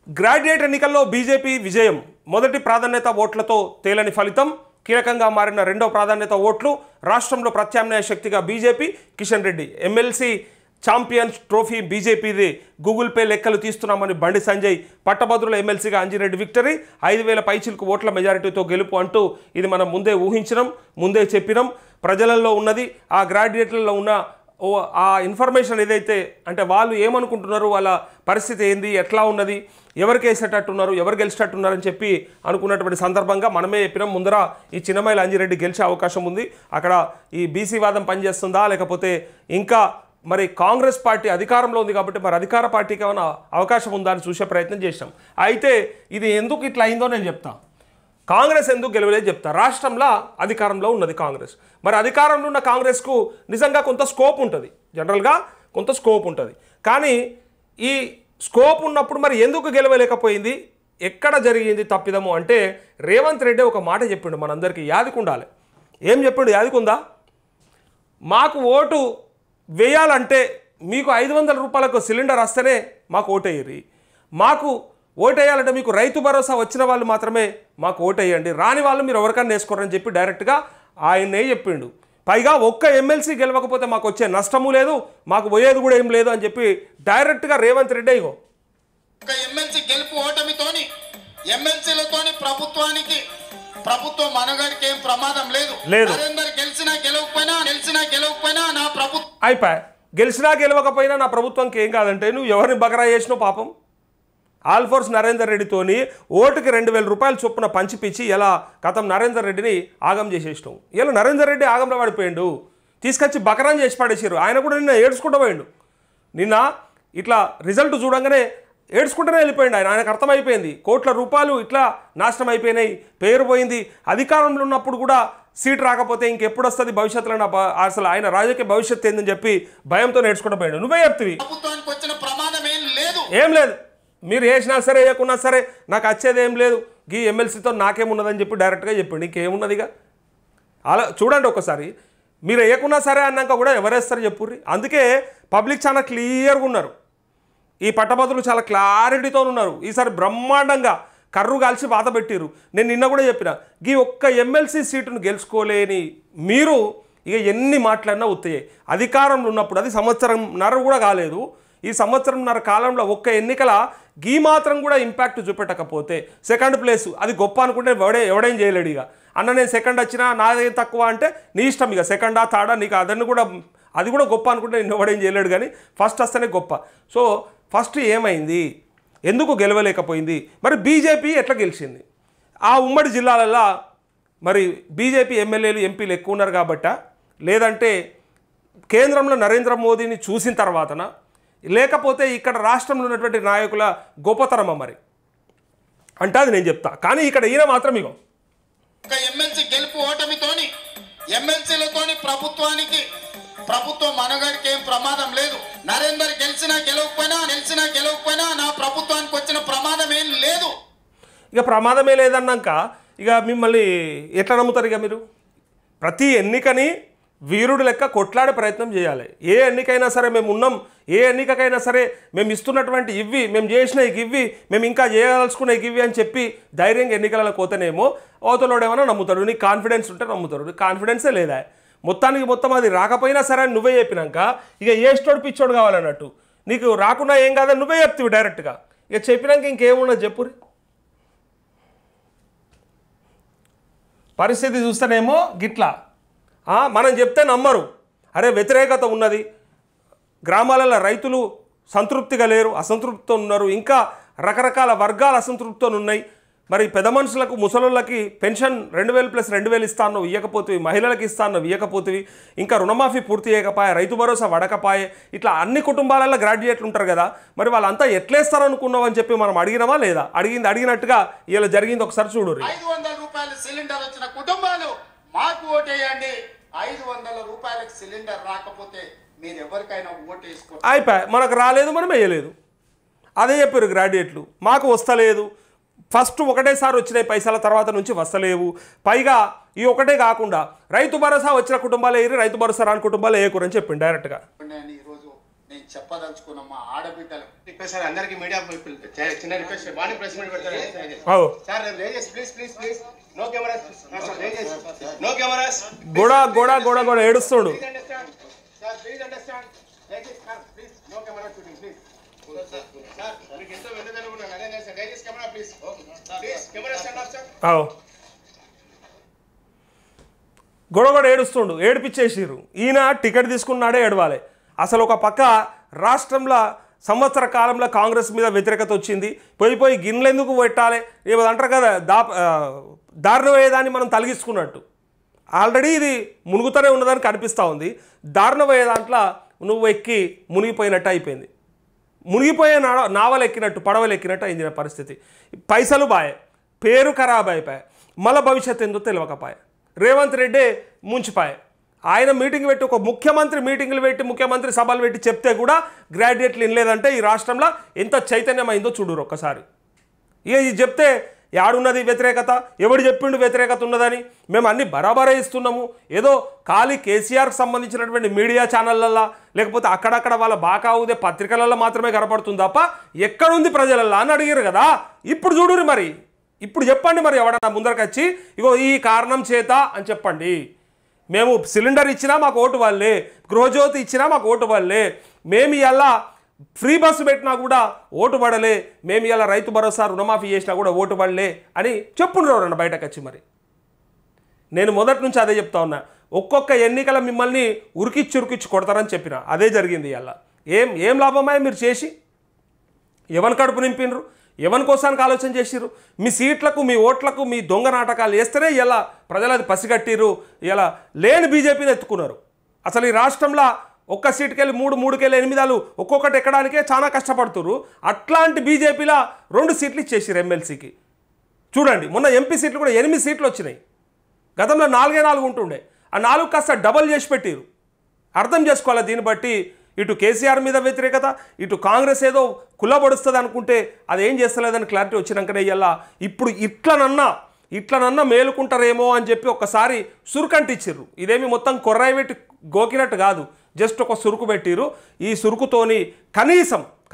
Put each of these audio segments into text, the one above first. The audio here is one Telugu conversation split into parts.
గ్రాడ్యుయేట్ ఎన్నికల్లో బీజేపీ విజయం. మొదటి ప్రాధాన్యత ఓట్లతో తేలని ఫలితం. కీలకంగా మారిన రెండో ప్రాధాన్యత ఓట్లు. రాష్ట్రంలో ప్రత్యామ్నాయ శక్తిగా BJP. Kishan Reddy MLC champions trophy బీజేపీది. గూగుల్ పే లెక్కలు తీస్తున్నామని బండి సంజయ్. పట్టభద్రుల ఎమ్మెల్సీగా అంజిరెడ్డి విక్టరీ. 5,000 పైచిలకు ఓట్ల మెజారిటీతో గెలుపు అంటూ ఇది మనం ముందే ఊహించినాం, ముందే చెప్పినాం. ప్రజలలో ఉన్నది, ఆ గ్రాడ్యుయేట్లలో ఉన్న ఆ ఇన్ఫర్మేషన్ ఏదైతే అంటే వాళ్ళు ఏమనుకుంటున్నారు, వాళ్ళ పరిస్థితి ఏంది, ఎట్లా ఉన్నది, ఎవరికి వేసేటట్టున్నారు, ఎవరు గెలిచేటట్టున్నారని చెప్పి అనుకున్నటువంటి సందర్భంగా మనమే చెప్పినాం. ముందర ఈ చిన్నమైల అంజిరెడ్డి గెలిచే అవకాశం ఉంది. అక్కడ ఈ బీసీ వాదం పనిచేస్తుందా లేకపోతే ఇంకా మరి కాంగ్రెస్ పార్టీ అధికారంలో ఉంది కాబట్టి మరి అధికార పార్టీకి ఏమైనా అవకాశం ఉందా అని చూసే ప్రయత్నం చేసినాం. అయితే ఇది ఎందుకు ఇట్లా అయిందో నేను చెప్తాను. కాంగ్రెస్ ఎందుకు గెలవలేదు చెప్తా. రాష్ట్రంలో అధికారంలో ఉన్నది కాంగ్రెస్. మరి అధికారంలో ఉన్న కాంగ్రెస్కు నిజంగా కొంత స్కోప్ ఉంటుంది, జనరల్గా కొంత స్కోప్ ఉంటుంది. కానీ ఈ స్కోప్ ఉన్నప్పుడు మరి ఎందుకు గెలవలేకపోయింది, ఎక్కడ జరిగింది తప్పిదము అంటే రేవంత్ రెడ్డి ఒక మాట చెప్పిండు, మనందరికీ యాదికుండాలి. ఏం చెప్పిండు యాదికుందా? మాకు ఓటు వేయాలంటే మీకు 500 రూపాయలకు సిలిండర్ వస్తేనే మాకు ఓటేయ్యి, మాకు ఓటేయాలంటే మీకు రైతు భరోసా వచ్చిన వాళ్ళు మాత్రమే మాకు ఓటేయండి, రాని వాళ్ళు మీరు ఎవరికన్నా వేసుకోరని చెప్పి డైరెక్ట్గా ఆయన్నే చెప్పిండు. పైగా ఒక్క ఎమ్మెల్సీ గెలవకపోతే మాకు వచ్చే నష్టము లేదు, మాకు పోయేది కూడా ఏం లేదు అని చెప్పి డైరెక్ట్గా రేవంత్ రెడ్డి ఇగో ఒక ఎమ్మెల్సీ గెలుపు ఓటమితోని ఎమ్మెల్సీలతోని ప్రభుత్వం మనగాడికి ఏం ప్రమాదం లేదు. నరేందర్ గెలిచినా గెలవకపోయినా నా ప్రభుత్వం అయిపోయి. గెలిచినా గెలవకపోయినా నా ప్రభుత్వంకి ఏం కాదంటే నువ్వు ఎవరిని బకరా చేసినావు పాపం. ఆల్ఫోర్స్ నరేందర్ రెడ్డితోని ఓటుకి 2,000 రూపాయలు చొప్పున పంచిపిచ్చి ఇలా కథం నరేందర్ రెడ్డిని ఆగం చేసేసినాం. ఇలా నరేందర్ రెడ్డి ఆగంలో పడిపోయిండు, తీసుకొచ్చి బకరాన్ చేసి పడేసారు. ఆయన కూడా నిన్న ఏడ్చుకుంటూ పోయిండు. నిన్న ఇట్లా రిజల్ట్ చూడంగానే ఏడ్చుకుంటూనే వెళ్ళిపోయిండు. ఆయనకు అర్థమైపోయింది కోట్ల రూపాయలు ఇట్లా నాశనం అయిపోయినాయి, పేరు పోయింది. అధికారంలో ఉన్నప్పుడు కూడా సీట్ రాకపోతే ఇంకెప్పుడు వస్తుంది భవిష్యత్తులో, అసలు ఆయన రాజకీయ భవిష్యత్తు ఏందని చెప్పి భయంతో నేర్చుకుంటూ పోయిండు. నువ్వే చెప్తివి ఏం లేదు, మీరు వేసినా సరే వేయకున్నా సరే నాకు వచ్చేది ఏం లేదు, ఈ ఎమ్మెల్సీతో నాకేమున్నదని చెప్పి డైరెక్ట్గా చెప్పిండు. ఇంకేమున్నదిగా అలా చూడండి ఒకసారి. మీరు వేయకున్నా సరే అన్నాక కూడా ఎవరేస్తారు చెప్పుర్రి. అందుకే పబ్లిక్ చాలా క్లియర్గా ఉన్నారు, ఈ పట్టభద్రులు చాలా క్లారిటీతో ఉన్నారు. ఈసారి బ్రహ్మాండంగా కర్రు కాల్చి బాధ పెట్టిరు. నేను నిన్న కూడా చెప్పిన, ఈ ఒక్క ఎమ్మెల్సీ సీటును గెలుచుకోలేని మీరు ఇక ఎన్ని మాట్లాడినా ఉత్తయ్యాయి. అధికారంలో ఉన్నప్పుడు అది సంవత్సరంన్నర కూడా కాలేదు, ఈ సంవత్సరంన్నర కాలంలో ఒక్క ఎన్నికల గీ మాత్రం కూడా ఇంపాక్ట్ చూపెట్టకపోతే సెకండ్ ప్లేస్ అది గొప్ప అనుకుంటే ఎవడేం చేయలేడు. ఇక అన్న నేను సెకండ్ వచ్చినా నాదేం తక్కువ అంటే నీ ఇష్టం, ఇక సెకండా థర్డా నీకు అది కూడా గొప్ప అనుకుంటే నేను ఎవడేం చేయలేడు, కానీ ఫస్ట్ వస్తేనే గొప్ప. సో ఫస్ట్ ఏమైంది, ఎందుకు గెలవలేకపోయింది, మరి బీజేపీ ఎట్లా గెలిచింది? ఆ ఉమ్మడి జిల్లాలలో మరి బీజేపీ ఎమ్మెల్యేలు ఎంపీలు ఎక్కువ ఉన్నారు కాబట్టా, లేదంటే కేంద్రంలో నరేంద్ర మోదీని చూసిన తర్వాతన, లేకపోతే ఇక్కడ రాష్ట్రంలో ఉన్నటువంటి నాయకుల గొప్పతనమా మరి అంటే అది నేను చెప్తా. కానీ ఇక్కడ ఈయన మాత్రం ఇగో ఒక ఎమ్మెల్సీ గెలుపు ఓటమితోని ఎమ్మెల్సీలతోని ప్రభుత్వం మనగాడికి ఏం ప్రమాదం లేదు. నరేందర్ గెలిచినా గెలవకపోయినా నా ప్రభుత్వానికి వచ్చిన ప్రమాదం ఏం లేదు. ఇక ప్రమాదమే లేదన్నాక ఇక మిమ్మల్ని ఎట్లా నమ్ముతారు? ఇక మీరు ప్రతి ఎన్నికని వీరుడు లెక్క కొట్లాడే ప్రయత్నం చేయాలి. ఏ ఎన్నికైనా సరే మేము ఉన్నాం, ఏ ఎన్నికైనా సరే మేము ఇస్తున్నటువంటి ఇవి, మేము చేసిన ఇవి, మేము ఇంకా చేయదలుచుకున్న ఇవి అని చెప్పి ధైర్యంగా ఎన్నికలలో పోతేనేమో అవతలోడు ఏమైనా నమ్ముతాడు, నీకు కాన్ఫిడెన్స్ ఉంటే నమ్ముతాడు. నీకు కాన్ఫిడెన్సే లేదా, మొత్తానికి మొత్తం అది రాకపోయినా సరే అని నువ్వే చెప్పినాక ఇక ఏష్టోడు పిచ్చోడు కావాలన్నట్టు, నీకు రాకుండా ఏం కాదని నువ్వే చెప్తావు డైరెక్ట్గా. ఇక చెప్పినాక ఇంకేమున్నది చెప్పురి. పరిస్థితి చూస్తేనేమో గిట్లా మనం చెప్తే నమ్మరు. అరే వ్యతిరేకత ఉన్నది, గ్రామాలలో రైతులు సంతృప్తిగా లేరు, అసంతృప్తితో ఉన్నారు, ఇంకా రకరకాల వర్గాల అసంతృప్తితో ఉన్నాయి. మరి పెద్ద మనుషులకు ముసలోళ్ళకి పెన్షన్ 2,000 + 2,000 ఇస్తాను ఇవ్వకపోతేవి, మహిళలకు ఇస్తాను ఇవ్వకపోతేవి, ఇంకా రుణమాఫీ పూర్తి చేయకపోయే, రైతు భరోసా వడకపాయే, ఇట్లా అన్ని కుటుంబాలలో గ్రాడ్యుయేట్లు ఉంటారు కదా, మరి వాళ్ళంతా ఎట్లేస్తారనుకున్నావు అని చెప్పి మనం అడిగినామా లేదా? అడిగినట్టుగా ఇలా జరిగింది ఒకసారి చూడు. 500 రూపాయల సిలిండర్ వచ్చిన కుటుంబాలు మాకు ఓటేయండి, 500 రూపాయలకు సిలిండర్ రాకపోతే మీరు ఎవరికైనా ఓటు వేసుకో. అయిపోయి, మనకు రాలేదు మనం వేయలేదు, అదే చెప్పారు గ్రాడ్యుయేట్లు. మాకు వస్తలేదు, ఫస్ట్ ఒకటేసారి వచ్చినాయి పైసల, తర్వాత నుంచి వస్తలేవు. పైగా ఈ ఒకటే కాకుండా రైతు భరోసా వచ్చిన కుటుంబాలు ఏరి, రైతు భరోసా రాని కుటుంబాలు ఏకూరని చెప్పింది డైరెక్ట్గా. ఈరోజు నేను చెప్పదలుచుకున్న మా ఆడబిడ్డలు రిక్వెస్ట్ సార్ అందరికి మీడియా చిన్న రిక్వెస్ట్ మార్నింగ్ ప్రెస్ మీట్ పెడతారు సార్ దయచేసి please please please no cameras sir దయచేసి నో కెమెరాస్ గోడా గోడా గోడా గోడా ఏడుస్తాడు సార్ ప్లీజ్ అండర్స్టాండ్ దయచేసి sir please no camera shooting please sir మీకు ఎంతో వెన్నదనుకున్నాను అదే సార్ దయచేసి camera please please camera stand off sir గొడగొడ ఏడుస్తుండు ఏడిపించేసిర్రు ఈయన టికెట్ తీసుకున్నాడే ఏడవాలి అసలు ఒక పక్క రాష్ట్రంలో సంవత్సర కాలంలో కాంగ్రెస్ మీద వ్యతిరేకత వచ్చింది పోయి గిన్నెలు ఎందుకు పెట్టాలి ఏదో అంటారు కదా దారుణ వేయదాన్ని మనం తొలగించుకున్నట్టు ఆల్రెడీ ఇది మునుగుతూనే ఉన్నదని కనిపిస్తూ ఉంది దారుణ పోయే దాంట్లో నువ్వు ఎక్కి మునిగిపోయినట్టు అయిపోయింది మునిగిపోయే నావలు ఎక్కినట్టు పడవలు ఎక్కినట్టు అయింది పరిస్థితి పైసలు బాయే పేరు ఖరాబ్ అయిపోయాయి మళ్ళీ భవిష్యత్తు ఎందుకు తెలియకపోయా రేవంత్ రెడ్డి ముంచిపాయే ఆయన మీటింగ్ పెట్టి ఒక ముఖ్యమంత్రి మీటింగ్లు పెట్టి ముఖ్యమంత్రి సభలు పెట్టి చెప్తే కూడా గ్రాడ్యుయేట్లు వినలేదంటే ఈ రాష్ట్రంలో ఎంత చైతన్యమైందో చూడురు ఒక్కసారి ఇక ఇది చెప్తే యాడున్నది వ్యతిరేకత ఎవడు చెప్పిండు వ్యతిరేకత ఉన్నదని మేము అన్ని బరాబరే ఇస్తున్నాము ఏదో ఖాళీ కేసీఆర్కి సంబంధించినటువంటి మీడియా ఛానళ్ళల్లో లేకపోతే అక్కడక్కడ వాళ్ళ బాకావుదే పత్రికలలో మాత్రమే కనపడుతుంది తప్ప ఎక్కడుంది ప్రజలల్లో అని అడిగారు కదా ఇప్పుడు చూడురు మరి ఇప్పుడు చెప్పండి మరి ఎవడన్నా ముందరకు వచ్చి ఇగో ఈ కారణం చేత అని చెప్పండి మేము సిలిండర్ ఇచ్చినా మాకు ఓటు వాళ్ళే గృహజ్యోతి ఇచ్చినా మాకు ఓటు వాళ్ళే మేము ఇలా ఫ్రీ బస్సు పెట్టినా కూడా ఓటు పడలే మేము ఇలా రైతు భరోసా రుణమాఫీ చేసినా కూడా ఓటు పడలే అని చెప్పుండ్రవరన్న బయటకు వచ్చి మరి నేను మొదటి నుంచి అదే చెప్తా ఉన్నా ఒక్కొక్క ఎన్నికల మిమ్మల్ని ఉరికిచ్చి కొడతారని చెప్పిన అదే జరిగింది ఇలా ఏం లాభమాయ మీరు చేసి ఎవరి కడుపు నింపినరు ఎవరి కోసానికి ఆలోచన చేసిర్రు మీ సీట్లకు మీ ఓట్లకు మీ దొంగ నాటకాలు వేస్తేనే ఇలా ప్రజలు అది పసిగట్టిర్రు ఇలా లేని బీజేపీని ఎత్తుకున్నారు అసలు ఈ రాష్ట్రంలో ఒక్క సీటుకెళ్ళి మూడుకెళ్ళి 8 ఒక్కొక్కటి ఎక్కడానికే చాలా కష్టపడుతున్నారు అట్లాంటి బీజేపీలో 2 సీట్లు ఇచ్చేసారు ఎమ్మెల్సీకి చూడండి మొన్న ఎంపీ సీట్లు కూడా 8 సీట్లు వచ్చినాయి గతంలో 4 ఉంటుండే ఆ 4 కాస్త డబల్ చేసి పెట్టిరు అర్థం చేసుకోవాలి దీన్ని బట్టి ఇటు కేసీఆర్ మీద వ్యతిరేకత ఇటు కాంగ్రెస్ ఏదో కుల్లబడుస్తుంది అనుకుంటే అదేం చేస్తలేదని క్లారిటీ వచ్చినాకనే ఇలా ఇప్పుడు ఇట్లనన్నా మేలుకుంటారేమో అని చెప్పి ఒక్కసారి సురుకంటిచ్చిర్రు ఇదేమి మొత్తం కొర్రాయి పెట్టి గోకినట్టు కాదు జస్ట్ ఒక సురుకు పెట్టిరు ఈ సురుకుతోని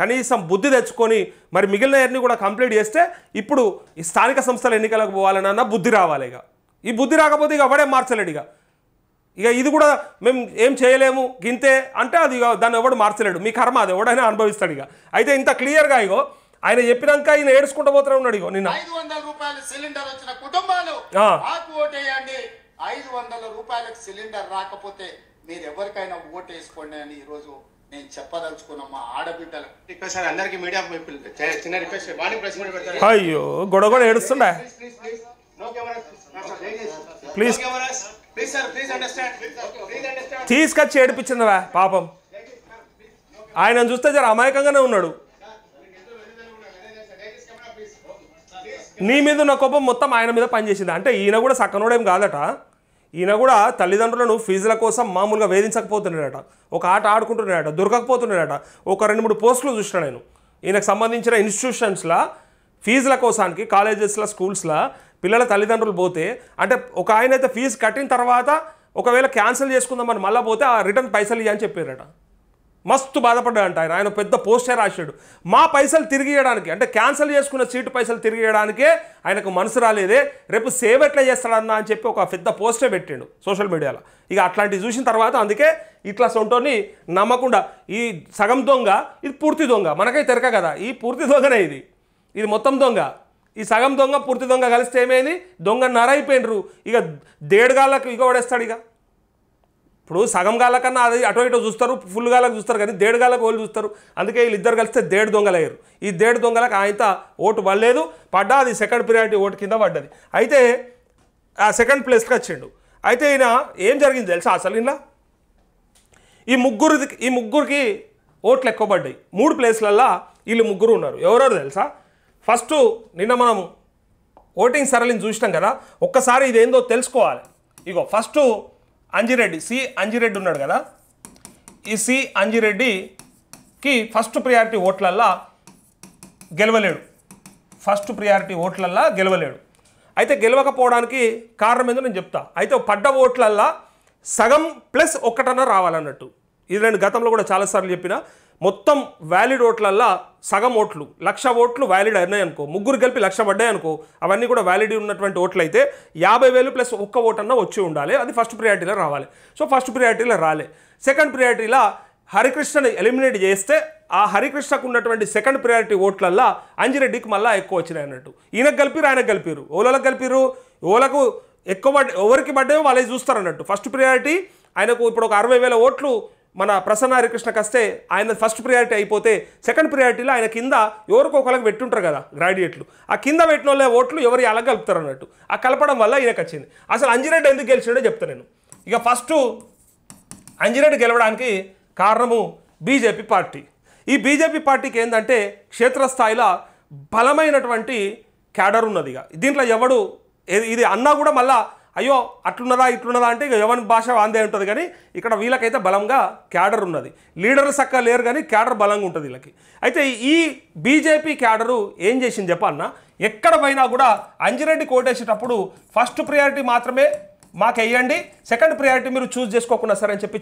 కనీసం బుద్ధి తెచ్చుకొని మరి మిగిలిన అన్ని కూడా కంప్లీట్ చేస్తే ఇప్పుడు ఈ స్థానిక సంస్థల ఎన్నికలకు పోవాలన్నా బుద్ధి రావాలి ఇక ఈ బుద్ధి రాకపోతే ఇక ఎవడే మార్చలేడు ఇక ఇది కూడా మేము ఏం చేయలేము గింతే అంటే అది దాన్ని ఎవడు మార్చలేడు మీ కర్మ అది ఎవడైనా అనుభవిస్తాడు ఇక అయితే ఇంత క్లియర్గా ఇగో ఆయన చెప్పినాక ఈయన ఏడుచుకుంటూ పోతూనే ఉన్నాడు ఇగో నిన్న 500 రూపాయల సిలిండర్ వచ్చిన కుటుంబాలు మాకు ఓటేయండి 500 రూపాయలకు సిలిండర్ రాకపోతే మీరు ఎవరికైనా ఓటు వేసుకోండి అని ఈరోజు నేను చెప్పదలుచుకున్న మా ఆడబిడ్డలు రిక్వెస్ట్ సార్ అందరికి మీడియా చిన్న రిక్వెస్ట్ మార్నింగ్ ప్రెస్ మీట్ పెడతారు అయ్యో గొడవ ఏడుస్తుండే no camera please please sir please understand please understand తీసుకొచ్చి ఏడిపించిందివా పాపం ఆయన చూస్తే జర అమాయకంగానే ఉన్నాడు నీ మీద ఉన్న కోపం మొత్తం ఆయన మీద పనిచేసింది అంటే ఈయన కూడా సక్కనోడేం కాదట ఈయన కూడా తల్లిదండ్రులను ఫీజుల కోసం మామూలుగా వేధించకపోతున్నాడట ఒక ఆట ఆడుకుంటున్నాడట దొరకకపోతున్నాడట ఒక 2-3 పోస్టులు చూసిన నేను ఈయనకు సంబంధించిన ఇన్స్టిట్యూషన్స్లో ఫీజుల కోసానికి కాలేజెస్లో స్కూల్స్లో పిల్లల తల్లిదండ్రులు పోతే అంటే ఒక ఆయన అయితే ఫీజు కట్టిన తర్వాత ఒకవేళ క్యాన్సిల్ చేసుకుందామని మళ్ళీ పోతే ఆ రిటర్న్ పైసలు ఇవ్వని చెప్పారట మస్తు బాధపడ్డాడంట ఆయన పెద్ద పోస్టే రాశాడు మా పైసలు తిరిగి ఇవ్వడానికి అంటే క్యాన్సిల్ చేసుకున్న సీటు పైసలు తిరిగి ఇవ్వడానికే ఆయనకు మనసు రాలేదే రేపు సేవ్ ఎట్లా చేస్తాడన్నా అని చెప్పి ఒక పెద్ద పోస్టే పెట్టాడు సోషల్ మీడియాలో ఇక అట్లాంటివి చూసిన తర్వాత అందుకే ఇట్లా సొంటోని నమ్మకుండా ఈ సగం దొంగ ఇది పూర్తి దొంగ మనకై తెరక కదా ఈ పూర్తి దొంగనే ఇది మొత్తం దొంగ ఈ సగం దొంగ పూర్తి దొంగ కలిస్తే ఏమైంది దొంగ నరైపోయినరు ఇక దేడుగాళ్ళకు ఇక పడేస్తాడు ఇక ఇప్పుడు సగం గాళ్ళకన్నా అది అటో ఇటో చూస్తారు ఫుల్ గాళ్ళకు చూస్తారు కానీ దేడుగాళ్ళకు వాళ్ళు చూస్తారు అందుకే వీళ్ళిద్దరు కలిస్తే దేడు దొంగలయ్యారు ఈ దేడు దొంగలకు ఆయన ఓటు పడలేదు పడ్డా అది సెకండ్ ప్రియారిటీ ఓటు కింద పడ్డది అయితే ఆ సెకండ్ ప్లేస్కి వచ్చిండు అయితే ఈయన ఏం జరిగింది తెలుసా అసలు ఇలా ఈ ముగ్గురికి ఓట్లు ఎక్కువ పడ్డాయి 3 ప్లేస్లల్లో వీళ్ళు ముగ్గురు ఉన్నారు ఎవరెవరు తెలుసా ఫస్ట్ నిన్న మనం ఓటింగ్ సరళిని చూసినాం కదా ఒక్కసారి ఇదేందో తెలుసుకోవాలి ఇగో ఫస్ట్ అంజిరెడ్డి అంజిరెడ్డి ఉన్నాడు కదా ఈ అంజిరెడ్డికి ఫస్ట్ ప్రియారిటీ ఓట్లల్లా గెలవలేడు అయితే గెలవకపోవడానికి కారణం ఏందో నేను చెప్తా అయితే పడ్డ ఓట్లల్లా సగం ప్లస్ 1 రావాలన్నట్టు ఇది నేను గతంలో కూడా చాలాసార్లు చెప్పిన మొత్తం వ్యాలిడ్ ఓట్లల్లో సగం ఓట్లు 1,00,000 ఓట్లు వ్యాలిడ్ అయినాయి అనుకో, ముగ్గురు కలిపి 1,00,000 పడ్డాయి అనుకో, అవన్నీ కూడా వ్యాలిడ్ ఉన్నటువంటి ఓట్లు అయితే 50,000 ప్లస్ ఒక్క ఓటు అన్న వచ్చి ఉండాలి. అది ఫస్ట్ ప్రియారిటీలో రావాలి. సో ఫస్ట్ ప్రియారిటీలో రాలే. సెకండ్ ప్రియారిటీలో హరికృష్ణని ఎలిమినేట్ చేస్తే ఆ హరికృష్ణకు ఉన్నటువంటి సెకండ్ ప్రియారిటీ ఓట్లల్లో అంజిరెడ్డికి మళ్ళీ ఎక్కువ వచ్చినాయి అన్నట్టు. ఈయనకు కలిపిరు, ఆయనకు కలిపిరు. ఓలకు కలిపిరు, ఓలకు ఎక్కువ ఎవరికి పడ్డాయో వాళ్ళే చూస్తారు అన్నట్టు. ఫస్ట్ ప్రియారిటీ ఆయనకు ఇప్పుడు ఒక 60,000 ఓట్లు మన ప్రసన్న హరికృష్ణకి వస్తే ఆయన ఫస్ట్ ప్రియారిటీ అయిపోతే సెకండ్ ప్రియారిటీలో ఆయన కింద ఎవరికి ఒకరికి పెట్టుంటారు కదా గ్రాడ్యుయేట్లు, ఆ కింద పెట్టిన వాళ్ళ ఓట్లు ఎవరు అలా కలుపుతారు అన్నట్టు. ఆ కలపడం వల్ల ఈయనకు వచ్చింది. అసలు అంజిరెడ్డి ఎందుకు గెలిచిండో చెప్తాను నేను. ఇక ఫస్ట్ అంజిరెడ్డి గెలవడానికి కారణము బీజేపీ పార్టీ. ఈ బీజేపీ పార్టీకి ఏంటంటే క్షేత్రస్థాయిలో బలమైనటువంటి క్యాడర్ ఉన్నది. ఇక దీంట్లో ఎవడు ఇది అన్నా కూడా మళ్ళా అయ్యో అట్లున్నదా ఇట్లున్నదా అంటే ఇక ఎవరి భాష అందే ఉంటుంది. కానీ ఇక్కడ వీళ్ళకైతే బలంగా క్యాడర్ ఉన్నది. లీడర్లు చక్కగా లేరు కానీ క్యాడర్ బలంగా ఉంటుంది వీళ్ళకి. అయితే ఈ బీజేపీ క్యాడరు ఏం చేసింది చెప్పన్నా, ఎక్కడ పోయినా కూడా అంజిరెడ్డి కోటేసేటప్పుడు ఫస్ట్ ప్రియారిటీ మాత్రమే మాకు వేయండి, సెకండ్ ప్రియారిటీ మీరు చూస్ చేసుకోకుండా సరే అని చెప్పి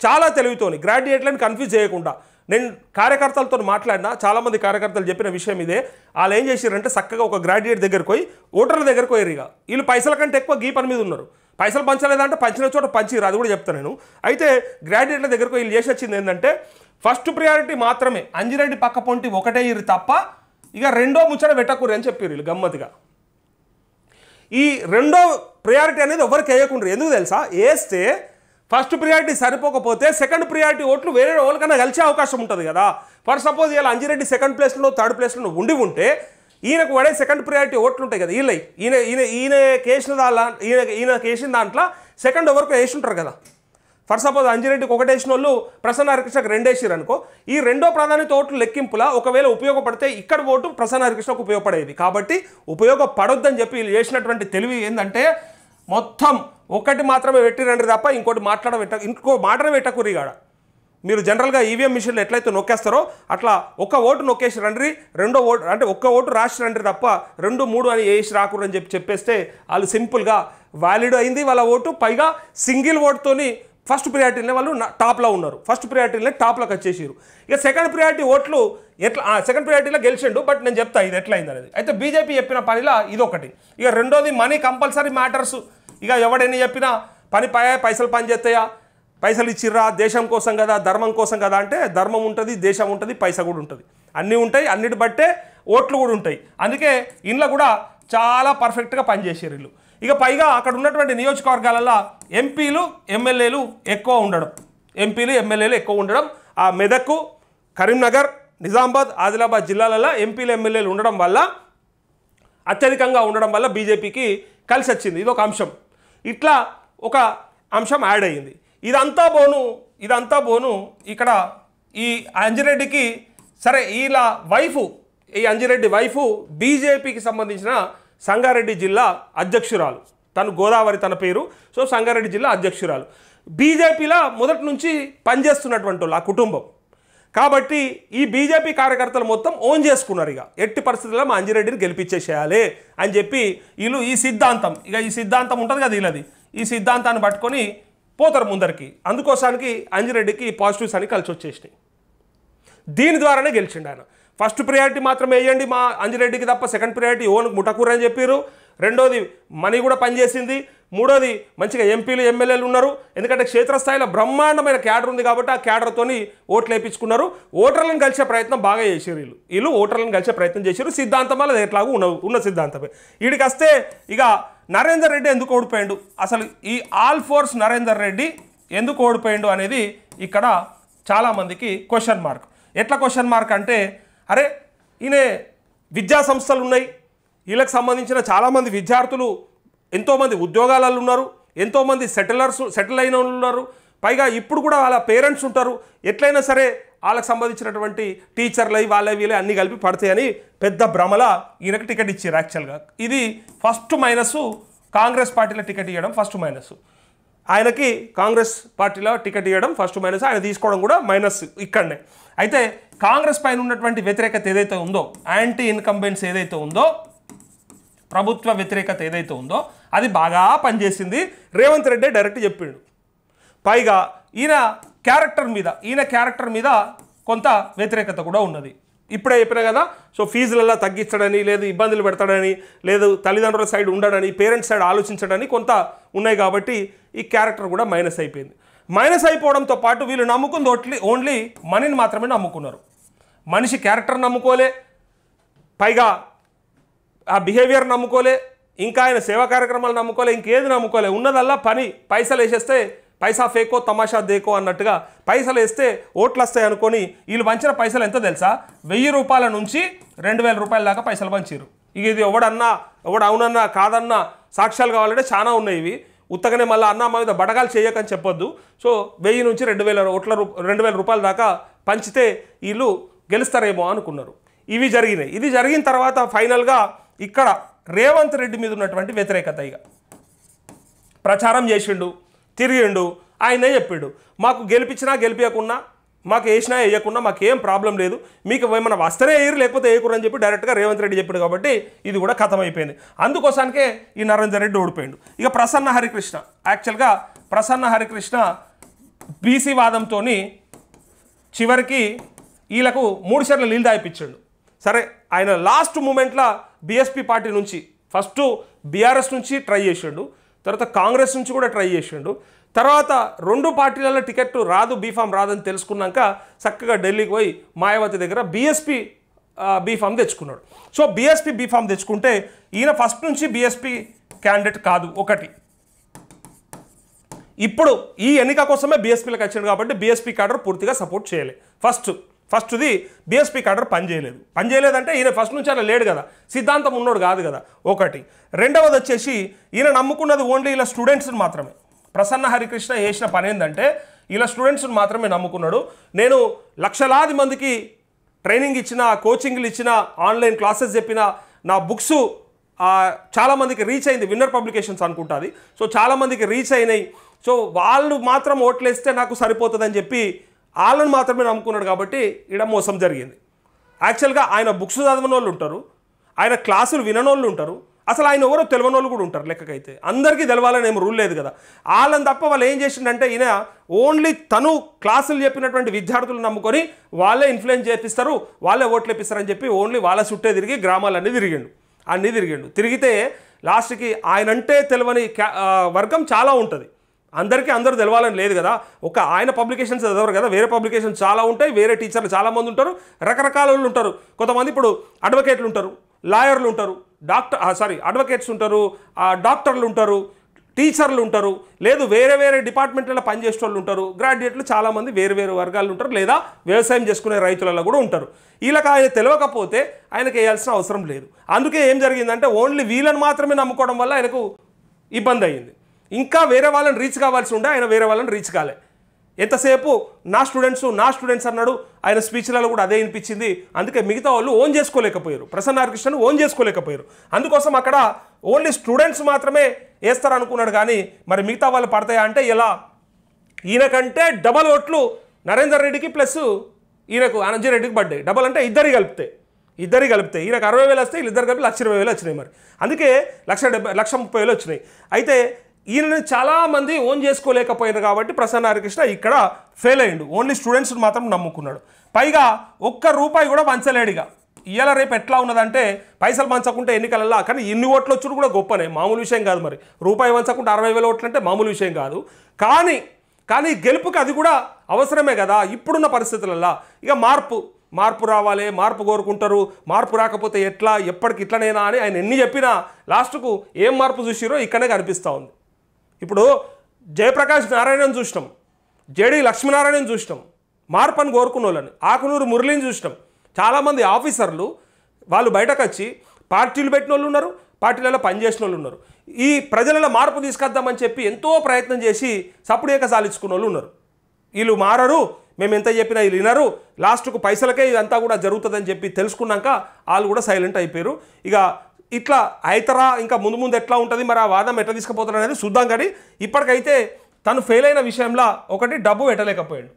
చాలా తెలివితోని గ్రాడ్యుయేట్లను కన్ఫ్యూజ్ చేయకుండా. నేను కార్యకర్తలతో మాట్లాడినా, చాలామంది కార్యకర్తలు చెప్పిన విషయం ఇదే. వాళ్ళు ఏం చేశారంటే చక్కగా ఒక గ్రాడ్యుయేట్ దగ్గరకు పోయి ఓటర్ల దగ్గరకు పోయారు. ఇక వీళ్ళు పైసల కంటే ఎక్కువ గీ పని మీద ఉన్నారు. పైసలు పంచలేదంటే పంచిన చోట పంచిరు, అది కూడా చెప్తాను నేను. అయితే గ్రాడ్యుయేట్ల దగ్గరకు వీళ్ళు చేసి వచ్చింది ఏంటంటే ఫస్ట్ ప్రియారిటీ మాత్రమే అంజిరెడ్డి పక్క పొంటి ఒకటే ఇరు తప్ప ఇక రెండో ముచ్చట పెట్టకూరు అని చెప్పారు వీళ్ళు గమ్మత్తుగా. ఈ రెండో ప్రియారిటీ అనేది ఎవరికి వేయకుండా. ఎందుకు తెలుసా, వేస్తే ఫస్ట్ ప్రియారిటీ సరిపోకపోతే సెకండ్ ప్రియారిటీ ఓట్లు వేరే వాళ్ళకన్నా కలిసే అవకాశం ఉంటుంది కదా. ఫర్ సపోజ్ ఇలా అంజిరెడ్డి సెకండ్ ప్లేస్లో థర్డ్ ప్లేస్లో ఉంటే ఈయనకు పడే సెకండ్ ప్రియారిటీ ఓట్లు ఉంటాయి కదా, ఈయన కేసిన దాంట్లో సెకండ్ ఎవరికి వేసి ఉంటారు కదా. ఫర్ సపోజ్ అంజిరెడ్డికి ఒకటి వేసిన వాళ్ళు ప్రసన్న హరికృష్ణకు 2 వేసారు అనుకో, ఈ రెండో ప్రాధాన్యత ఓట్లు లెక్కింపులా ఒకవేళ ఉపయోగపడితే ఇక్కడ ఓటు ప్రసన్న హరికృష్ణకు ఉపయోగపడేది. కాబట్టి ఉపయోగపడొద్దని చెప్పి వీళ్ళు చేసినటువంటి తెలివి ఏంటంటే మొత్తం ఒకటి మాత్రమే పెట్టిరండి తప్ప ఇంకో మాటనే పెట్టకూరి కాడ. మీరు జనరల్గా ఈవీఎం మిషన్లు ఎట్లయితే నొక్కేస్తారో అట్లా ఒక్క ఓటు నొక్కేసి రండి, రెండో ఓటు అంటే ఒక్క ఓటు రాసి రండి తప్ప 2, 3 అని వేసి రాకూడని చెప్పేస్తే వాళ్ళు సింపుల్గా వ్యాలిడ్ అయింది వాళ్ళ ఓటు. పైగా సింగిల్ ఓటుతోని ఫస్ట్ ప్రియారిటీనే వాళ్ళు టాప్లో ఉన్నారు. ఫస్ట్ ప్రియారిటీనే టాప్లోకి వచ్చేసారు. ఇక సెకండ్ ప్రియారిటీ ఓట్లు ఎట్లా సెకండ్ ప్రియారిటీలో గెలిచిండు. బట్ నేను చెప్తా ఇది ఎట్లా అయింది అనేది. అయితే బీజేపీ చెప్పిన పనిలా ఇదొకటి. ఇక రెండోది మనీ కంపల్సరీ మ్యాటర్స్. ఇక ఎవడైనా చెప్పినా పైసలు పని చేస్తాయా, పైసలు ఇచ్చిర్రా దేశం కోసం కదా ధర్మం కోసం కదా అంటే ధర్మం ఉంటుంది, దేశం ఉంటుంది, పైసా కూడా ఉంటుంది, అన్నీ ఉంటాయి. అన్నిటి బట్టే ఓట్లు కూడా ఉంటాయి. అందుకే ఇంట్లో కూడా చాలా పర్ఫెక్ట్గా పనిచేసారు వీళ్ళు. ఇక పైగా అక్కడ ఉన్నటువంటి నియోజకవర్గాలలో ఎంపీలు ఎమ్మెల్యేలు ఎక్కువ ఉండడం, ఆ మెదక్, కరీంనగర్, నిజామాబాద్, ఆదిలాబాద్ జిల్లాలలో ఎంపీలు ఎమ్మెల్యేలు ఉండడం వల్ల అత్యధికంగా ఉండడం వల్ల బీజేపీకి కలిసి వచ్చింది. ఇది ఒక అంశం. ఇట్లా ఒక అంశం యాడ్ అయ్యింది. ఇదంతా బోను ఇక్కడ ఈ అంజిరెడ్డికి సరే వీళ్ళ వైఫు, ఈ అంజిరెడ్డి వైఫు బీజేపీకి సంబంధించిన సంగారెడ్డి జిల్లా అధ్యక్షురాలు. తను గోదావరి తన పేరు. సో సంగారెడ్డి జిల్లా అధ్యక్షురాలు. బీజేపీలో మొదటి నుంచి పనిచేస్తున్నటువంటి వాళ్ళు ఆ కుటుంబం. కాబట్టి ఈ బీజేపీ కార్యకర్తలు మొత్తం ఓన్ చేసుకున్నారు. ఇక ఎట్టి పరిస్థితుల్లో మా అంజిరెడ్డిని గెలిపించేసేయాలి అని చెప్పి వీళ్ళు ఈ సిద్ధాంతం ఉంటుంది కదా వీళ్ళది, ఈ సిద్ధాంతాన్ని పట్టుకొని పోతారు ముందరికి. అందుకోసానికి అంజిరెడ్డికి పాజిటివ్స్ అని కలిసి వచ్చేసినాయి. దీని ద్వారానే గెలిచిండు ఆయన. ఫస్ట్ ప్రియారిటీ మాత్రమే వేయండి మా అంజిరెడ్డికి తప్ప సెకండ్ ప్రియారిటీ ఓన్ ముఠకూర అని చెప్పారు. రెండోది మనీ కూడా పనిచేసింది. మూడోది మంచిగా ఎంపీలు ఎమ్మెల్యేలు ఉన్నారు. ఎందుకంటే క్షేత్రస్థాయిలో బ్రహ్మాండమైన క్యాడర్ ఉంది కాబట్టి ఆ క్యాడర్తోని ఓట్లు వేయించుకున్నారు. ఓటర్లను కలిసే ప్రయత్నం బాగా చేశారు వీళ్ళు ఓటర్లను కలిసే ప్రయత్నం చేశారు. సిద్ధాంతం వల్ల ఎట్లాగూ ఉన్న సిద్ధాంతమే. వీడికి వస్తే ఇక నరేందర్ రెడ్డి ఎందుకు ఓడిపోయాడు, అసలు ఈ ఆల్ ఫోర్స్ నరేందర్ రెడ్డి ఎందుకు ఓడిపోయాడు అనేది ఇక్కడ చాలామందికి క్వశ్చన్ మార్క్. ఎట్లా క్వశ్చన్ మార్క్ అంటే, అరే ఈయన విద్యా సంస్థలు ఉన్నాయి, వీళ్ళకి సంబంధించిన చాలామంది విద్యార్థులు ఎంతోమంది ఉద్యోగాలలో ఉన్నారు, ఎంతోమంది సెటిల్ అయిన వాళ్ళు ఉన్నారు. పైగా ఇప్పుడు కూడా వాళ్ళ పేరెంట్స్ ఉంటారు. ఎట్లయినా సరే వాళ్ళకి సంబంధించినటువంటి టీచర్లు వీళ్ళే అన్నీ కలిపి పడతాయని పెద్ద భ్రమల ఈయనకు టికెట్ ఇచ్చారు. యాక్చువల్గా ఇది ఫస్ట్ మైనస్. కాంగ్రెస్ పార్టీలో టికెట్ ఇవ్వడం ఫస్ట్ మైనస్. ఆయనకి కాంగ్రెస్ పార్టీలో టికెట్ ఇవ్వడం ఫస్ట్ మైనస్, ఆయన తీసుకోవడం కూడా మైనస్ ఇక్కడనే. అయితే కాంగ్రెస్ పైన ఉన్నటువంటి వ్యతిరేకత ఏదైతే ఉందో, యాంటీ ఇన్కంబెన్స్ ఏదైతే ఉందో, ప్రభుత్వ వ్యతిరేకత ఏదైతే ఉందో అది బాగా పనిచేసింది. రేవంత్ రెడ్డి డైరెక్ట్ చెప్పిండు. పైగా ఈయన క్యారెక్టర్ మీద ఈయన క్యారెక్టర్ మీద కొంత వ్యతిరేకత కూడా ఉన్నది. ఇప్పుడే చెప్పినా కదా, సో ఫీజులలో తగ్గించడని, లేదు ఇబ్బందులు పెడతాడని, లేదు తల్లిదండ్రుల సైడ్ ఉండడని, పేరెంట్స్ సైడ్ ఆలోచించడని కొంత ఉన్నాయి. కాబట్టి ఈ క్యారెక్టర్ కూడా మైనస్ అయిపోయింది. మైనస్ అయిపోవడంతో పాటు వీళ్ళు నమ్ముకుంది ఓన్లీ మనీని మాత్రమే నమ్ముకున్నారు. మనిషి క్యారెక్టర్ నమ్ముకోలే, పైగా ఆ బిహేవియర్ నమ్ముకోలే, ఇంకా ఆయన సేవా కార్యక్రమాలు నమ్ముకోలే, ఇంకేది నమ్ముకోలే. ఉన్నదల్లా పని, పైసలు వేసేస్తే పైసా ఫేకో తమాషా దేకో అన్నట్టుగా పైసలు వేస్తే ఓట్లు వస్తాయి అనుకొని వీళ్ళు పంచిన పైసలు ఎంత తెలుసా? 1000 రూపాయల నుంచి 2000 రూపాయల దాకా పైసలు పంచారు. ఇక ఇది ఎవడన్నా ఎవడు అవునన్నా కాదన్నా సాక్ష్యాలు కావాలంటే చాలా ఉన్నాయి. ఇవి ఉత్తగానే మళ్ళీ అన్న మా మీద బడగాలు చేయకని చెప్పొద్దు. సో 1000 నుంచి 2000 రూపాయల దాకా పంచితే వీళ్ళు గెలుస్తారేమో అనుకున్నారు. ఇవి జరిగినాయి. ఇది జరిగిన తర్వాత ఫైనల్గా ఇక్కడ రేవంత్ రెడ్డి మీద ఉన్నటువంటి వ్యతిరేకత ఇక ప్రచారం చేసిండు, తిరిగిండు. ఆయనే చెప్పాడు, మాకు గెలిపించినా గెలిపించకున్నా, మాకు వేసినా వేయకున్నా మాకేం ప్రాబ్లం లేదు, మీకు ఏమైనా వస్తేనే వేయరు లేకపోతే వేయకూడని చెప్పి డైరెక్ట్గా రేవంత్ రెడ్డి చెప్పాడు. కాబట్టి ఇది కూడా ఖతం అయిపోయింది. అందుకోసానికే ఈ నరేందర్ రెడ్డి ఓడిపోయాడు. ఇక ప్రసన్న హరికృష్ణ, యాక్చువల్గా ప్రసన్న హరికృష్ణ బీసీ వాదంతో చివరికి వీళ్ళకు 3 సార్లు నీళ్ళు దాయిపించాడు. సరే, ఆయన లాస్ట్ మూమెంట్లో బీఎస్పీ పార్టీ నుంచి ఫస్ట్ బీఆర్ఎస్ నుంచి ట్రై చేసిండు, తర్వాత కాంగ్రెస్ నుంచి కూడా ట్రై చేసిండు. తర్వాత 2 పార్టీలలో టికెట్ రాదు, బీఫామ్ రాదని తెలుసుకున్నాక చక్కగా ఢిల్లీకి పోయి మాయావతి దగ్గర బీఎస్పీ బీఫామ్ తెచ్చుకున్నాడు. సో బీఎస్పీ బీఫామ్ తెచ్చుకుంటే ఈయన ఫస్ట్ నుంచి బీఎస్పీ క్యాండిడేట్ కాదు. ఒకటి ఇప్పుడు ఈ ఎన్నిక కోసమే బీఎస్పీలకు వచ్చాడు కాబట్టి బీఎస్పీ క్యాడర్ పూర్తిగా సపోర్ట్ చేయలేదు. ఫస్ట్ది బీఎస్పీ క్యాడర్ పనిచేయలేదంటే ఈయన ఫస్ట్ నుంచి అలా లేడు కదా, సిద్ధాంతం ఉన్నోడు కాదు కదా. ఒకటి. రెండవది వచ్చేసి ఈయన నమ్ముకున్నది ఓన్లీ ఇలా స్టూడెంట్స్ని మాత్రమే. ప్రసన్న హరికృష్ణ చేసిన పని ఏంటంటే ఇలా స్టూడెంట్స్ని మాత్రమే నమ్ముకున్నాడు. నేను లక్షలాది మందికి ట్రైనింగ్ ఇచ్చిన, కోచింగ్లు ఇచ్చిన, ఆన్లైన్ క్లాసెస్ చెప్పిన, నా బుక్స్ చాలామందికి రీచ్ అయింది, విన్నర్ పబ్లికేషన్స్ అనుకుంటుంది. సో చాలామందికి రీచ్ అయినాయి. సో వాళ్ళు మాత్రం ఓట్లేస్తే నాకు సరిపోతుందని చెప్పి వాళ్ళని మాత్రమే నమ్ముకున్నాడు. కాబట్టి ఇక్కడ మోసం జరిగింది. యాక్చువల్గా ఆయన బుక్స్ చదివిన వాళ్ళు ఉంటారు, ఆయన క్లాసులు విననోళ్ళు ఉంటారు, అసలు ఆయన ఎవరో తెలియని వాళ్ళు కూడా ఉంటారు. లెక్కకైతే అందరికీ తెలవాలని ఏం రూల్ లేదు కదా. వాళ్ళని తప్ప వాళ్ళు ఏం చేసిండంటే ఈయన ఓన్లీ తను క్లాసులు చెప్పినటువంటి విద్యార్థులు నమ్ముకొని వాళ్ళే ఇన్ఫ్లుయెన్స్ చేపిస్తారు, వాళ్ళే ఓట్లు వేపిస్తారని చెప్పి ఓన్లీ వాళ్ళ చుట్టే తిరిగి గ్రామాలన్నీ తిరిగిండు. తిరిగితే లాస్ట్కి ఆయనంటే తెలియని వర్గం చాలా ఉంటుంది. అందరూ తెలవాలని లేదు కదా. ఒక ఆయన పబ్లికేషన్స్ చదవరు కదా, వేరే పబ్లికేషన్స్ చాలా ఉంటాయి, వేరే టీచర్లు చాలామంది ఉంటారు, రకరకాల వాళ్ళు ఉంటారు. కొంతమంది ఇప్పుడు అడ్వకేట్లు ఉంటారు, లాయర్లు ఉంటారు, అడ్వకేట్స్ ఉంటారు, డాక్టర్లు ఉంటారు, టీచర్లు ఉంటారు, లేదు వేరే డిపార్ట్మెంట్లలో పనిచేసే వాళ్ళు ఉంటారు, గ్రాడ్యుయేట్లు చాలామంది వేరు వర్గాలు ఉంటారు, లేదా వ్యవసాయం చేసుకునే రైతులలో కూడా ఉంటారు. వీళ్ళకి ఆయన తెలియకపోతే ఆయనకు వేయాల్సిన అవసరం లేదు. అందుకే ఏం జరిగిందంటే ఓన్లీ వీళ్ళని మాత్రమే నమ్ముకోవడం వల్ల ఆయనకు ఇబ్బంది అయ్యింది. ఇంకా వేరే వాళ్ళని రీచ్ కావాల్సి ఉండే ఆయన వేరే వాళ్ళని రీచ్ కాలే. ఎంతసేపు నా స్టూడెంట్స్ అన్నాడు. ఆయన స్పీచ్లలో కూడా అదే వినిపించింది. అందుకే మిగతా వాళ్ళు ఓన్ చేసుకోలేకపోయారు, ప్రసన్న హరికృష్ణను ఓన్ చేసుకోలేకపోయారు. అందుకోసం అక్కడ ఓన్లీ స్టూడెంట్స్ మాత్రమే వేస్తారు అనుకున్నాడు. కానీ మరి మిగతా వాళ్ళు పడతాయా అంటే ఇలా ఈయనకంటే డబల్ ఓట్లు నరేందర్ రెడ్డికి ప్లస్ ఈయనకు అనంజీ రెడ్డికి పడ్డాయి. డబల్ అంటే ఇద్దరు కలిపితే ఈయనకు 60,000 వస్తే వీళ్ళిద్దరు కలిపి 1,20,000 వచ్చినాయి. మరి అందుకే 1,30,000 వచ్చినాయి. అయితే ఈయనని చాలామంది ఓన్ చేసుకోలేకపోయారు కాబట్టి ప్రసన్న హరికృష్ణ ఇక్కడ ఫెయిల్ అయ్యిండు. ఓన్లీ స్టూడెంట్స్ని మాత్రం నమ్ముకున్నాడు. పైగా ₹1 కూడా పంచలేడిగా. ఇవాళ రేపు ఎట్లా ఉన్నదంటే పైసలు పంచకుంటే ఎన్నికలల్లో కానీ ఇన్ని ఓట్లు వచ్చుడు కూడా గొప్పనే, మామూలు విషయం కాదు. మరి రూపాయి పంచకుంటే 60,000 ఓట్లు అంటే మామూలు విషయం కాదు. కానీ గెలుపుకి అది కూడా అవసరమే కదా ఇప్పుడున్న పరిస్థితులలో. ఇక మార్పు రావాలి, మార్పు కోరుకుంటారు. మార్పు రాకపోతే ఎట్లా, ఎప్పటికి ఇట్లనేనా అని ఆయన ఎన్ని చెప్పినా లాస్ట్కు ఏం మార్పు చూసిరో ఇక్కడే కనిపిస్తూ ఉంది. ఇప్పుడు జయప్రకాష్ నారాయణని చూసినాం, జేడి లక్ష్మీనారాయణని చూసినాం, మార్పు అని కోరుకున్న వాళ్ళని, ఆకునూరు మురళిని చూసినాం. చాలామంది ఆఫీసర్లు వాళ్ళు బయటకు వచ్చి పార్టీలు పెట్టిన వాళ్ళు ఉన్నారు, పార్టీలలో పనిచేసిన వాళ్ళు ఉన్నారు. ఈ ప్రజలలో మార్పు తీసుకొద్దామని చెప్పి ఎంతో ప్రయత్నం చేసి సప్పుడేక సాలించుకున్న వాళ్ళు ఉన్నారు. వీళ్ళు మారరు, మేము ఎంత చెప్పినా వీళ్ళు వినరు, లాస్ట్కు పైసలకే ఇదంతా కూడా జరుగుతుందని చెప్పి తెలుసుకున్నాక వాళ్ళు కూడా సైలెంట్ అయిపోయారు. ఇక ఇట్లా అయితరా ఇంకా ముందు ఎట్లా ఉంటుంది, మరి ఆ వాదం ఎట్లా తీసుకుపోతారు అనేది చూద్దాం. కానీ ఇప్పటికైతే తను ఫెయిల్ అయిన విషయంలో ఒకటి డబ్బు పెట్టలేకపోయాడు.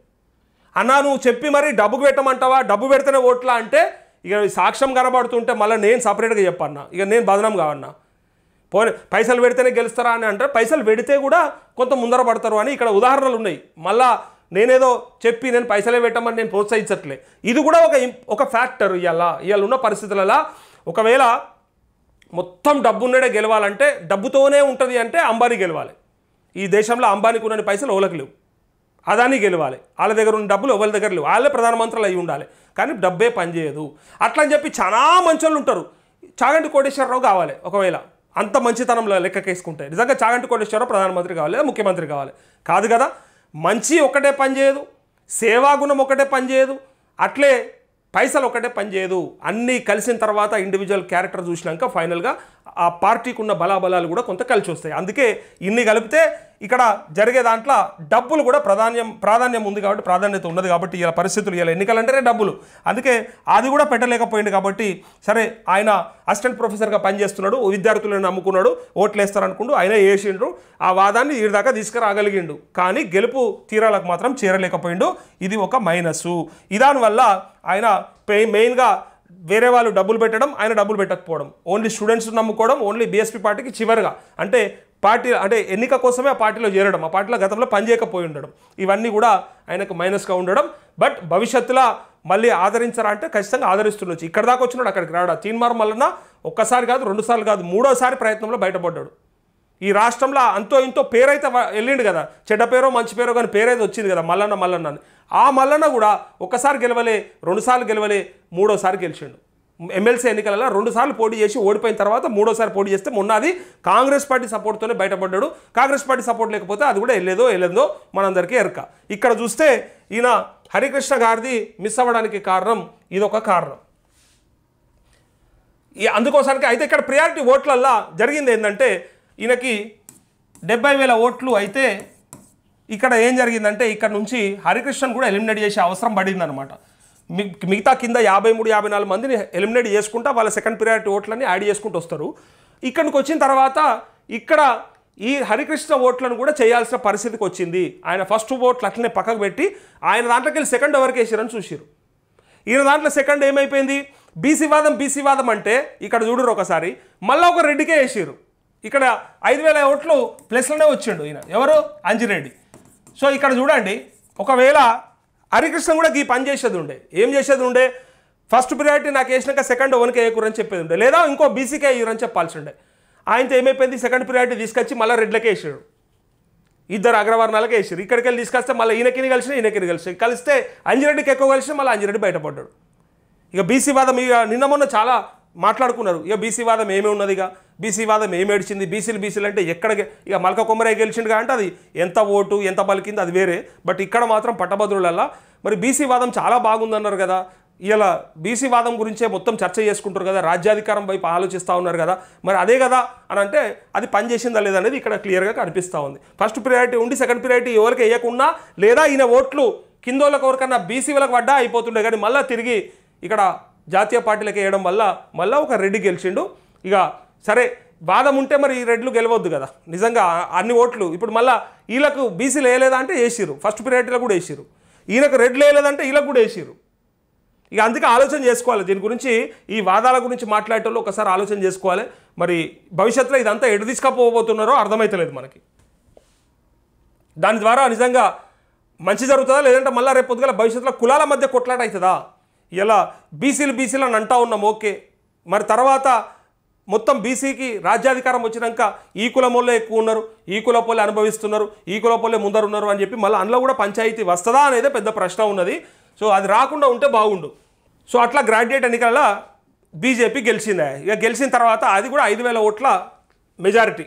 అన్నా నువ్వు చెప్పి మరి డబ్బుకు పెట్టమంటావా, డబ్బు పెడితేనే ఓట్లా అంటే ఇక సాక్ష్యం కనబడుతుంటే మళ్ళీ నేను సపరేట్గా చెప్పన్నా, ఇక నేను బదనాం కావన్నా. పోనీ పైసలు పెడితేనే గెలుస్తారా అని అంటే పైసలు పెడితే కూడా కొంత ముందర పడతారు అని ఇక్కడ ఉదాహరణలు ఉన్నాయి. మళ్ళా నేనేదో చెప్పి నేను పైసలే పెట్టమని నేను ప్రోత్సహించట్లే. ఇది కూడా ఒక ఫ్యాక్టర్. ఇవాళ ఉన్న పరిస్థితులలో ఒకవేళ మొత్తం డబ్బు ఉన్నడే గెలవాలంటే డబ్బుతోనే ఉంటుంది అంటే అంబానీ గెలవాలి. ఈ దేశంలో అంబానీకి ఉన్న పైసలు ఓలకు లేవు, అదానీ గెలవాలి. వాళ్ళ దగ్గర ఉన్న డబ్బులు ఎవరి దగ్గర లేవు, వాళ్ళే ప్రధానమంత్రులు అయి ఉండాలి. కానీ డబ్బే పనిచేయదు. అట్లా అని చెప్పి చాలా మంచోళ్ళు ఉంటారు. చాగంటి కోటేశ్వరరావు కావాలి ఒకవేళ అంత మంచితనంలో లెక్కకేసుకుంటే. నిజంగా చాగంటి కోటేశ్వరరావు ప్రధానమంత్రి కావాలి లేదా ముఖ్యమంత్రి కావాలి కాదు కదా. మంచి ఒకటే పనిచేయదు, సేవాగుణం ఒకటే పనిచేయదు, అట్లే పైసలు ఒకటే పనిచేయదు. అన్నీ కలిసిన తర్వాత ఇండివిజువల్ క్యారెక్టర్ చూసినాక ఫైనల్గా ఆ పార్టీకి ఉన్న బలాబలాలు కూడా కొంత కలిసి వస్తాయి. అందుకే ఇన్ని కలిపితే ఇక్కడ జరిగే దాంట్లో డబ్బులు కూడా ప్రాధాన్యం ఉంది కాబట్టి, ప్రాధాన్యత ఉన్నది కాబట్టి ఇలా పరిస్థితులు ఇలా ఎన్నికలంటేనే డబ్బులు. అందుకే అది కూడా పెట్టలేకపోయింది కాబట్టి సరే ఆయన అసిస్టెంట్ ప్రొఫెసర్గా పనిచేస్తున్నాడు, విద్యార్థులను నమ్ముకున్నాడు, ఓట్లు వేస్తారనుకుంటూ ఆయన వేసిండ్రు. ఆ వాదాన్ని ఈ దాకా తీసుకురాగలిగిండు. కానీ గెలుపు తీరాలకు మాత్రం చేరలేకపోయిండు. ఇది ఒక మైనస్సు. దానివల్ల ఆయన మెయిన్గా వేరే వాళ్ళు డబ్బులు పెట్టడం, ఆయన డబ్బులు పెట్టకపోవడం, ఓన్లీ స్టూడెంట్స్ నమ్ముకోవడం, ఓన్లీ బీఎస్పీ పార్టీకి చివరిగా అంటే పార్టీ అంటే ఎన్నిక కోసమే ఆ పార్టీలో చేరడం, ఆ పార్టీలో గతంలో పనిచేయకపోయి ఉండడం, ఇవన్నీ కూడా ఆయనకు మైనస్గా ఉండడం. బట్ భవిష్యత్తులో మళ్ళీ ఆదరించరా అంటే ఖచ్చితంగా ఆదరిస్తుండొచ్చు. ఇక్కడ దాకా వచ్చినాడు, అక్కడికి రాడా. తీన్మార్ మల్లన్న ఒక్కసారి కాదు, రెండుసార్లు కాదు, మూడోసారి ప్రయత్నంలో బయటపడ్డాడు. ఈ రాష్ట్రంలో అంతో ఇంతో పేరైతే వెళ్ళిండు కదా, చెడ్డ పేరో మంచి పేరో కానీ పేరైతే వచ్చింది కదా మల్లన్న అని. ఆ మల్లన్న కూడా ఒక్కసారి గెలవలే, రెండుసార్లు గెలవలే, మూడోసారి గెలిచిండు. ఎమ్మెల్సీ ఎన్నికలలో 2 సార్లు పోటీ చేసి ఓడిపోయిన తర్వాత మూడోసారి పోటీ చేస్తే మొన్న అది కాంగ్రెస్ పార్టీ సపోర్ట్తోనే బయటపడ్డాడు. కాంగ్రెస్ పార్టీ సపోర్ట్ లేకపోతే అది కూడా వెళ్ళేదో మనందరికీ ఎరక. ఇక్కడ చూస్తే ఈయన హరికృష్ణ గారిది మిస్ అవ్వడానికి కారణం ఇదొక కారణం. అందుకోసానికి అయితే ఇక్కడ ప్రియారిటీ ఓట్లల్లో జరిగింది ఏంటంటే ఈయనకి 70,000 ఓట్లు అయితే ఇక్కడ ఏం జరిగిందంటే ఇక్కడ నుంచి హరికృష్ణన్ కూడా ఎలిమినేట్ చేసే అవసరం పడిందనమాట. మిగతా కింద 53-54 మందిని ఎలిమినేట్ చేసుకుంటా వాళ్ళ సెకండ్ ప్రియారిటీ ఓట్లని యాడ్ చేసుకుంటూ వస్తారు. ఇక్కడికి వచ్చిన తర్వాత ఇక్కడ ఈ హరికృష్ణ ఓట్లను కూడా చేయాల్సిన పరిస్థితికి వచ్చింది. ఆయన ఫస్ట్ ఓట్లు అట్లనే పక్కకు పెట్టి ఆయన దాంట్లోకి వెళ్ళి సెకండ్ ఎవరికి వేసారని చూసారు. ఈయన దాంట్లో సెకండ్ ఏమైపోయింది, బీసీ వాదం అంటే ఇక్కడ చూడరు ఒకసారి మళ్ళీ ఒక రెడ్డికే వేసారు. ఇక్కడ 5,000 ఓట్లు ప్లస్లోనే వచ్చిండు ఈయన, ఎవరు, అంజిరెడ్డి. సో ఇక్కడ చూడండి, ఒకవేళ హరికృష్ణ కూడా ఈ పని చేసేది ఉండే, ఏం చేసేది ఉండే, ఫస్ట్ ప్రియారిటీ నాకు వేసినాక సెకండ్ ఓన్కే వేయకూరని చెప్పేది ఉండే, లేదా ఇంకో బీసీకే వేయరని చెప్పాల్సి ఉండే. ఆయనతో ఏమైపోయింది, సెకండ్ ప్రియారిటీ తీసుకొచ్చి మళ్ళీ రెడ్లకే వేసాడు, ఇద్దరు అగ్రవర్ణాలకే వేసారు. ఇక్కడికి వెళ్ళి తీసుకొస్తే మళ్ళీ ఈయనకిని కలిస్తే అంజిరెడ్డికి ఎక్కువ కలిసి మళ్ళీ అంజిరెడ్డి బయటపడ్డాడు. ఇక బీసీ వాదం ఇక నిన్న మొన్న చాలా మాట్లాడుకున్నారు. ఇక బీసీ వాదం ఏమీ ఉన్నది, ఇక బీసీ వాదం ఏమి ఏడిచింది, బీసీలు అంటే ఎక్కడ ఇక మల్క కొమ్మరయ్య గెలిచిండు అంటే అది ఎంత ఓటు ఎంత పలికింది అది వేరే. బట్ ఇక్కడ మాత్రం పట్టభద్రులల్లా మరి బీసీ వాదం చాలా బాగుందన్నారు కదా. ఇలా బీసీ వాదం గురించే మొత్తం చర్చ చేసుకుంటారు కదా, రాజ్యాధికారం వైపు ఆలోచిస్తూ ఉన్నారు కదా, మరి అదే కదా అని అంటే అది పనిచేసిందా లేదనేది ఇక్కడ క్లియర్గా కనిపిస్తూ ఉంది. ఫస్ట్ ప్రియారిటీ ఉండి సెకండ్ ప్రియారిటీ ఎవరికి వేయకుండా లేదా ఈయన ఓట్లు కిందోళ్ళకి ఎవరికన్నా బీసీ వాళ్ళకి పడ్డా అయిపోతుండే, కానీ మళ్ళీ తిరిగి ఇక్కడ జాతీయ పార్టీలకు వేయడం వల్ల మళ్ళీ ఒక రెడ్డి గెలిచిండు. ఇక సరే వాదం ఉంటే మరి ఈ రెడ్లు గెలవద్దు కదా, నిజంగా అన్ని ఓట్లు ఇప్పుడు మళ్ళీ వీళ్ళకు బీసీలు వేయలేదా అంటే వేసిరు, ఫస్ట్ ప్రియారిటీలో కూడా వేసిరు, ఈయనకు రెడ్లు వేయలేదంటే వీళ్ళకు కూడా వేసిరు. ఇక అందుకే ఆలోచన చేసుకోవాలి, దీని గురించి ఈ వాదాల గురించి మాట్లాడేటోళ్ళు ఒకసారి ఆలోచన చేసుకోవాలి. మరి భవిష్యత్తులో ఇదంతా ఎటు తీసుకపోబోతున్నారో అర్థమవుతలేదు మనకి. దాని ద్వారా నిజంగా మంచి జరుగుతుందా లేదంటే మళ్ళీ రేపు పొద్దుగల భవిష్యత్తులో కులాల మధ్య కొట్లాట అవుతుందా. ఇలా బీసీలు అని అంటా ఉన్నాం ఓకే, మరి తర్వాత మొత్తం బీసీకి రాజ్యాధికారం వచ్చినాక ఈ కులమోళ్ళే ఎక్కువ ఉన్నారు, ఈ కులపోళ్ళే అనుభవిస్తున్నారు, ఈ కులపోళ్ళే ముందరున్నారు అని చెప్పి మళ్ళీ అందులో కూడా పంచాయతీ వస్తుందా అనేది పెద్ద ప్రశ్న ఉన్నది. సో అది రాకుండా ఉంటే బాగుండు. సో అట్లా గ్రాడ్యుయేట్ ఎన్నికల్లో బీజేపీ గెలిచిందే. ఇక గెలిచిన తర్వాత అది కూడా 5,000 ఓట్ల మెజారిటీ